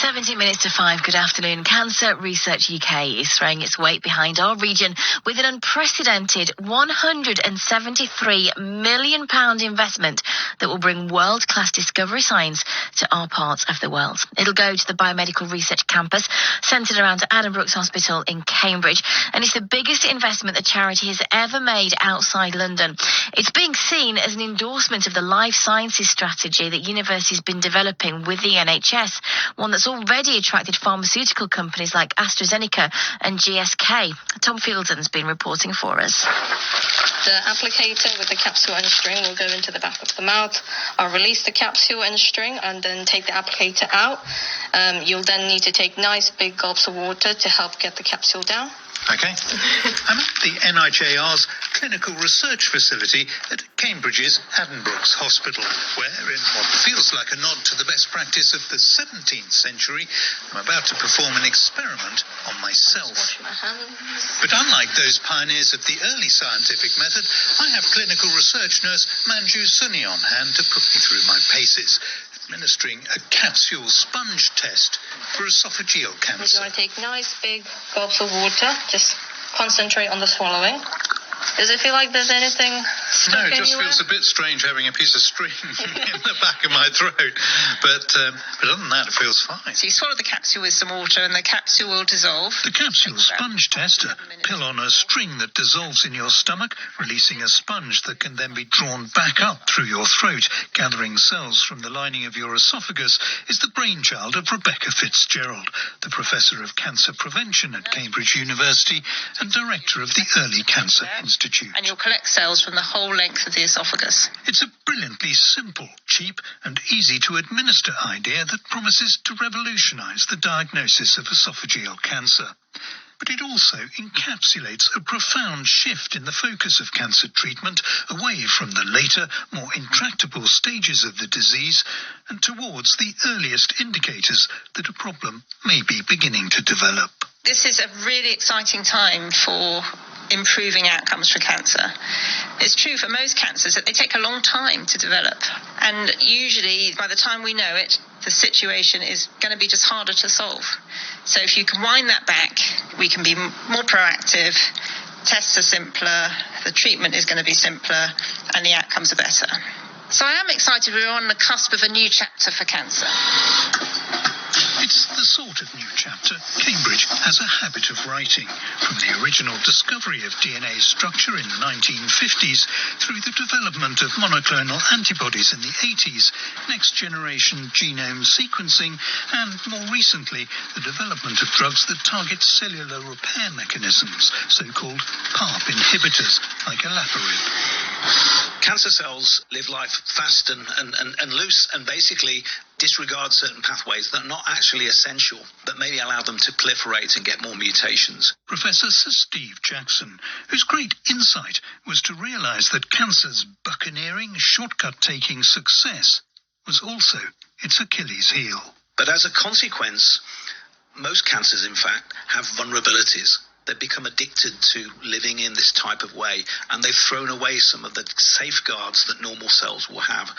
17 minutes to 5, good afternoon. Cancer Research UK is throwing its weight behind our region with an unprecedented £173 million investment that will bring world-class discovery science to our parts of the world. It'll go to the Biomedical Research Campus, centred around Addenbrooke's Hospital in Cambridge, and it's the biggest investment the charity has ever made outside London. It's being seen as an endorsement of the life sciences strategy that universities have been developing with the NHS, one that's already attracted pharmaceutical companies like AstraZeneca and GSK. Tom Fielden's been reporting for us. The applicator with the capsule and string will go into the back of the mouth. I'll release the capsule and string and then take the applicator out. You'll then need to take nice big gulps of water to help get the capsule down. Okay. I'm at the NIJR's clinical research facility at Cambridge's Addenbrooke's Hospital, where, in what feels like a nod to the best practice of the 17th century, I'm about to perform an experiment on myself. But unlike those pioneers of the early scientific method, I have clinical research nurse Manju Sunny on hand to put me through my paces, administering a capsule sponge test for esophageal cancer. You want to take nice big gulps of water. Just concentrate on the swallowing. Does it feel like there's anything stuck No, it just anywhere? feels a bit strange having a piece of string in the back of my throat. But other than that, it feels fine. So you swallow the capsule with some water and the capsule will dissolve. The capsule sponge test, a pill on a string that dissolves in your stomach, releasing a sponge that can then be drawn back up through your throat, gathering cells from the lining of your esophagus, is the brainchild of Rebecca Fitzgerald, the Professor of Cancer Prevention at Cambridge University and Director of the Early Cancer Institute. And you'll collect cells from the whole length of the esophagus. It's a brilliantly simple, cheap and easy to administer idea that promises to revolutionise the diagnosis of esophageal cancer. But it also encapsulates a profound shift in the focus of cancer treatment away from the later, more intractable stages of the disease and towards the earliest indicators that a problem may be beginning to develop. This is a really exciting time for improving outcomes for cancer. It's true for most cancers that they take a long time to develop. And usually, by the time we know it, the situation is going to be just harder to solve. So if you can wind that back, we can be more proactive, tests are simpler, the treatment is going to be simpler, and the outcomes are better. So I am excited we're on the cusp of a new chapter for cancer. It's the sort of new chapter Cambridge has a habit of writing, from the original discovery of DNA structure in the 1950s through the development of monoclonal antibodies in the 80s, next-generation genome sequencing, and more recently, the development of drugs that target cellular repair mechanisms, so-called PARP inhibitors, like olaparib. Cancer cells live life fast and loose and basically disregard certain pathways that are not actually essential, that maybe allow them to proliferate and get more mutations. Professor Sir Steve Jackson, whose great insight was to realise that cancer's buccaneering, shortcut-taking success was also its Achilles heel. But as a consequence, most cancers, in fact, have vulnerabilities. They've become addicted to living in this type of way, and they've thrown away some of the safeguards that normal cells will have.